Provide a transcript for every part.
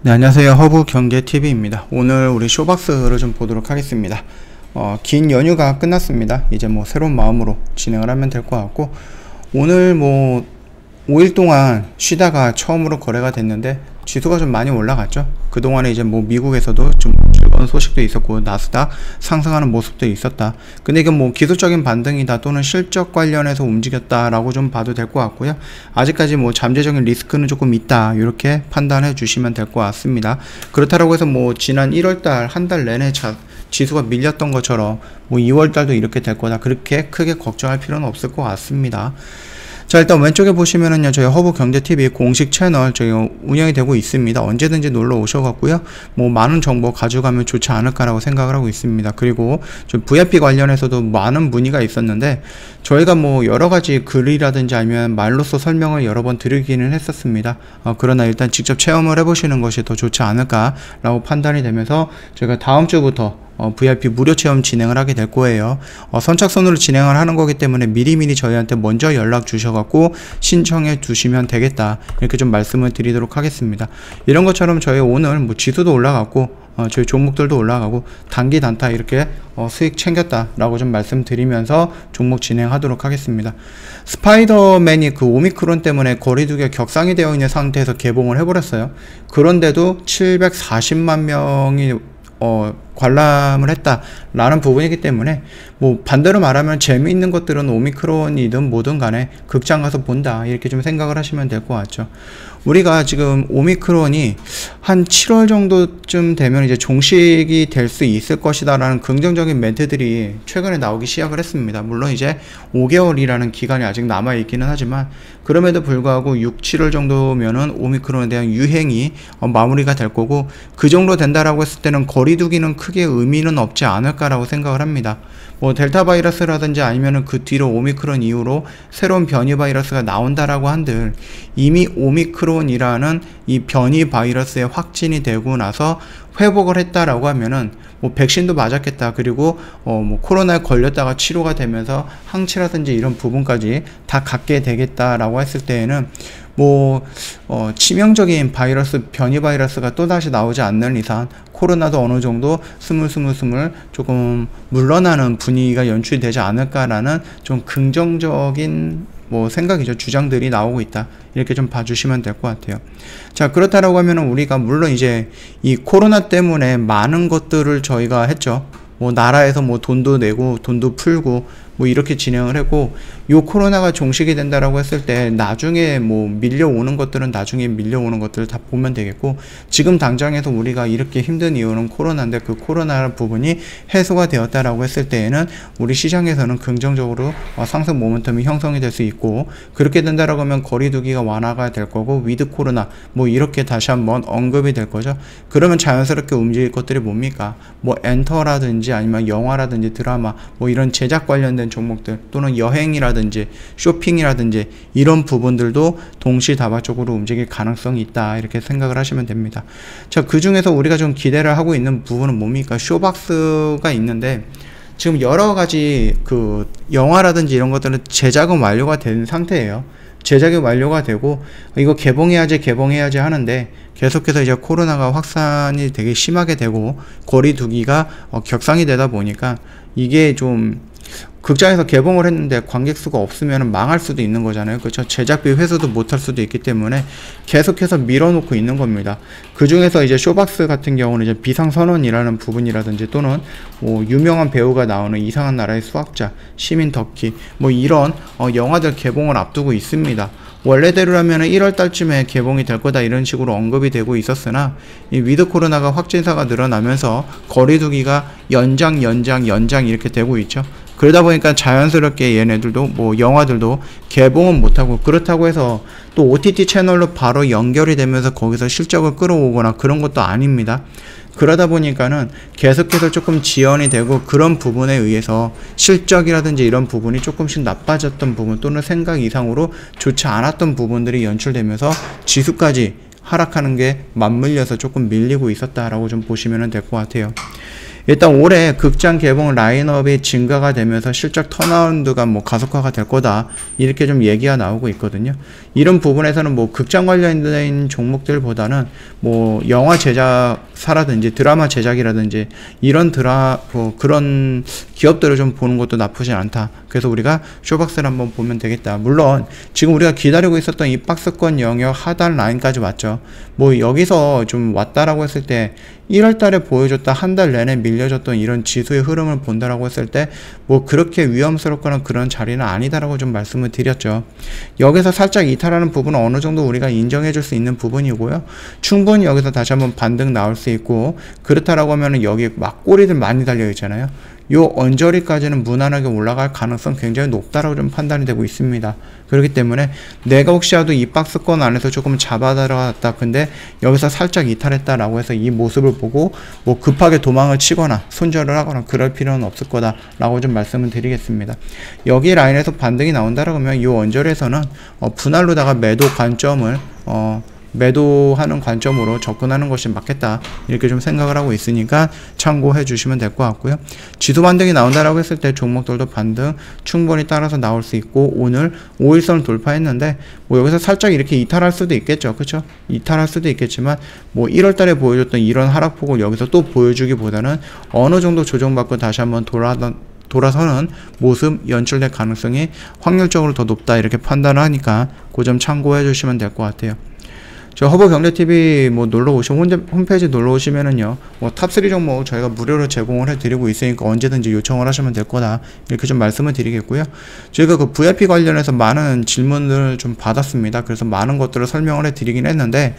네, 안녕하세요. 허브경제TV입니다. 오늘 우리 쇼박스를 좀 보도록 하겠습니다. 긴 연휴가 끝났습니다. 이제 뭐 새로운 마음으로 진행을 하면 될 것 같고, 오늘 뭐 5일 동안 쉬다가 처음으로 거래가 됐는데 지수가 좀 많이 올라갔죠. 그동안에 이제 뭐 미국에서도 좀 즐거운 소식도 있었고 나스닥 상승하는 모습도 있었다. 근데 이게 뭐 기술적인 반등이다 또는 실적 관련해서 움직였다라고 좀 봐도 될 것 같고요. 아직까지 뭐 잠재적인 리스크는 조금 있다, 이렇게 판단해 주시면 될 것 같습니다. 그렇다고 해서 뭐 지난 1월달 한 달 내내 지수가 밀렸던 것처럼 뭐 2월달도 이렇게 될 거다, 그렇게 크게 걱정할 필요는 없을 것 같습니다. 자, 일단 왼쪽에 보시면은요, 저희 허브경제TV 공식 채널 저희 운영이 되고 있습니다. 언제든지 놀러 오셔갖고요, 뭐 많은 정보 가져가면 좋지 않을까라고 생각을 하고 있습니다. 그리고 좀 VIP 관련해서도 많은 문의가 있었는데, 저희가 뭐 여러가지 글이라든지 아니면 말로써 설명을 여러 번 드리기는 했었습니다. 그러나 일단 직접 체험을 해보시는 것이 더 좋지 않을까라고 판단이 되면서 저희가 다음 주부터 VIP 무료 체험 진행을 하게 될 거예요. 선착순으로 진행을 하는 거기 때문에 미리미리 저희한테 먼저 연락 주셔갖고 신청해 두시면 되겠다, 이렇게 좀 말씀을 드리도록 하겠습니다. 이런 것처럼 저희 오늘 뭐 지수도 올라갔고 저희 종목들도 올라가고 단기 단타 이렇게 수익 챙겼다 라고 좀 말씀드리면서 종목 진행하도록 하겠습니다. 스파이더맨이 그 오미크론 때문에 거리두기가 격상이 되어 있는 상태에서 개봉을 해버렸어요. 그런데도 740만 명이 관람을 했다라는 부분이기 때문에, 뭐 반대로 말하면 재미있는 것들은 오미크론이든 뭐든 간에 극장 가서 본다, 이렇게 좀 생각을 하시면 될 것 같죠. 우리가 지금 오미크론이 한 7월 정도쯤 되면 이제 종식이 될 수 있을 것이다 라는 긍정적인 멘트들이 최근에 나오기 시작을 했습니다. 물론 이제 5개월이라는 기간이 아직 남아 있기는 하지만, 그럼에도 불구하고 6, 7월 정도면은 오미크론에 대한 유행이 마무리가 될 거고, 그 정도 된다라고 했을 때는 거리두기는 크게 의미는 없지 않을까라고 생각을 합니다. 뭐 델타 바이러스라든지 아니면은 그 뒤로 오미크론 이후로 새로운 변이 바이러스가 나온다라고 한들, 이미 오미크론이라는 이 변이 바이러스에 확진이 되고 나서 회복을 했다라고 하면은 뭐 백신도 맞았겠다, 그리고 뭐 코로나에 걸렸다가 치료가 되면서 항체라든지 이런 부분까지 다 갖게 되겠다라고 했을 때에는 뭐 치명적인 바이러스, 변이 바이러스가 또다시 나오지 않는 이상 코로나도 어느 정도 스물스물 조금 물러나는 분위기가 연출되지 않을까라는 좀 긍정적인 뭐 생각이죠. 주장들이 나오고 있다, 이렇게 좀 봐주시면 될 것 같아요. 자, 그렇다라고 하면은 우리가 물론 이제 이 코로나 때문에 많은 것들을 저희가 했죠. 뭐 나라에서 뭐 돈도 내고 돈도 풀고 뭐 이렇게 진행을 했고, 요 코로나가 종식이 된다라고 했을 때 나중에 뭐 밀려오는 것들은 나중에 밀려오는 것들을 다 보면 되겠고, 지금 당장에서 우리가 이렇게 힘든 이유는 코로나인데, 그 코로나 부분이 해소가 되었다라고 했을 때에는 우리 시장에서는 긍정적으로 상승 모멘텀이 형성이 될 수 있고, 그렇게 된다라고 하면 거리두기가 완화가 될 거고, 위드 코로나 뭐 이렇게 다시 한번 언급이 될 거죠. 그러면 자연스럽게 움직일 것들이 뭡니까? 뭐 엔터라든지 아니면 영화라든지 드라마 뭐 이런 제작 관련된 종목들, 또는 여행이라든지 쇼핑이라든지 이런 부분들도 동시다발적으로 움직일 가능성이 있다, 이렇게 생각을 하시면 됩니다. 자, 그 중에서 우리가 좀 기대를 하고 있는 부분은 뭡니까? 쇼박스가 있는데, 지금 여러가지 그 영화라든지 이런 것들은 제작은 완료가 된 상태예요. 제작이 완료가 되고 이거 개봉해야지 하는데, 계속해서 이제 코로나가 확산이 되게 심하게 되고 거리두기가 격상이 되다 보니까 이게 좀 극장에서 개봉을 했는데 관객 수가 없으면 망할 수도 있는 거잖아요. 그렇죠? 제작비 회수도 못할 수도 있기 때문에 계속해서 밀어놓고 있는 겁니다. 그 중에서 이제 쇼박스 같은 경우는 이제 비상선언이라는 부분이라든지, 또는 뭐 유명한 배우가 나오는 이상한 나라의 수학자, 시민 터키 뭐 이런 영화들 개봉을 앞두고 있습니다. 원래대로라면 1월 달쯤에 개봉이 될 거다, 이런 식으로 언급이 되고 있었으나, 이 위드 코로나가 확진사가 늘어나면서 거리두기가 연장 이렇게 되고 있죠. 그러다 보니까 자연스럽게 얘네들도 뭐 영화들도 개봉은 못하고, 그렇다고 해서 또 OTT 채널로 바로 연결이 되면서 거기서 실적을 끌어오거나 그런 것도 아닙니다. 그러다 보니까는 계속해서 조금 지연이 되고, 그런 부분에 의해서 실적이라든지 이런 부분이 조금씩 나빠졌던 부분, 또는 생각 이상으로 좋지 않았던 부분들이 연출되면서 지수까지 하락하는 게 맞물려서 조금 밀리고 있었다라고 좀 보시면 될 것 같아요. 일단 올해 극장 개봉 라인업이 증가가 되면서 실적 턴어라운드가 뭐 가속화가 될 거다, 이렇게 좀 얘기가 나오고 있거든요. 이런 부분에서는 뭐 극장 관련된 종목들보다는 뭐 영화 제작사라든지 드라마 제작이라든지 이런 그런 기업들을 좀 보는 것도 나쁘지 않다. 그래서 우리가 쇼박스를 한번 보면 되겠다. 물론 지금 우리가 기다리고 있었던 이 박스권 영역 하단 라인까지 왔죠. 뭐 여기서 좀 왔다라고 했을 때 1월달에 보여줬다 한 달 내내 밀려줬던 이런 지수의 흐름을 본다라고 했을 때 뭐 그렇게 위험스럽거나 그런 자리는 아니다라고 좀 말씀을 드렸죠. 여기서 살짝 이탈하는 부분은 어느 정도 우리가 인정해 줄 수 있는 부분이고요. 충분히 여기서 다시 한번 반등 나올 수 있고, 그렇다라고 하면은 여기 막 꼬리들 많이 달려 있잖아요. 요 언저리까지는 무난하게 올라갈 가능성 굉장히 높다라고 좀 판단이 되고 있습니다. 그렇기 때문에 내가 혹시라도 이 박스권 안에서 조금 잡아 들어갔다, 근데 여기서 살짝 이탈했다라고 해서 이 모습을 보고 뭐 급하게 도망을 치거나 손절을 하거나 그럴 필요는 없을 거다라고 좀 말씀을 드리겠습니다. 여기 라인에서 반등이 나온다라고 하면 이 언저리에서는 분할로다가 매도 관점을 매도하는 관점으로 접근하는 것이 맞겠다, 이렇게 좀 생각을 하고 있으니까 참고해 주시면 될 것 같고요. 지수 반등이 나온다라고 했을 때 종목들도 반등 충분히 따라서 나올 수 있고, 오늘 5일선을 돌파했는데 뭐 여기서 살짝 이렇게 이탈할 수도 있겠죠. 그쵸? 이탈할 수도 있겠지만 뭐 1월달에 보여줬던 이런 하락폭을 여기서 또 보여주기보다는 어느 정도 조정받고 다시 한번 돌아서는 모습 연출될 가능성이 확률적으로 더 높다, 이렇게 판단을 하니까 그 점 참고해 주시면 될 것 같아요. 저 허브경제TV 뭐 놀러오시면 홈페이지 놀러오시면은요, 뭐 탑3 종목 저희가 무료로 제공을 해드리고 있으니까 언제든지 요청을 하시면 될 거다, 이렇게 좀 말씀을 드리겠고요. 저희가 그 VIP 관련해서 많은 질문을 좀 받았습니다. 그래서 많은 것들을 설명을 해드리긴 했는데,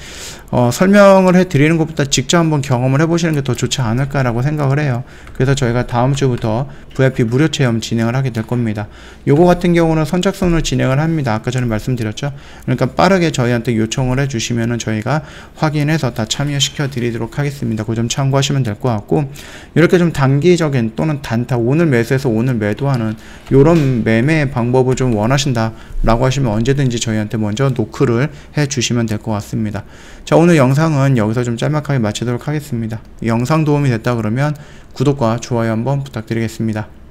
설명을 해드리는 것보다 직접 한번 경험을 해보시는 게 더 좋지 않을까라고 생각을 해요. 그래서 저희가 다음 주부터 VIP 무료 체험 진행을 하게 될 겁니다. 요거 같은 경우는 선착순으로 진행을 합니다. 아까 전에 말씀드렸죠. 그러니까 빠르게 저희한테 요청을 해주시면은 저희가 확인해서 다 참여시켜 드리도록 하겠습니다. 그 점 참고하시면 될 것 같고, 이렇게 좀 단기적인 또는 단타, 오늘 매수해서 오늘 매도하는 요런 매매 방법을 좀 원하신다 라고 하시면 언제든지 저희한테 먼저 노크를 해 주시면 될 것 같습니다. 자, 오늘 영상은 여기서 좀 짤막하게 마치도록 하겠습니다. 영상 도움이 됐다 그러면 구독과 좋아요 한번 부탁드리겠습니다.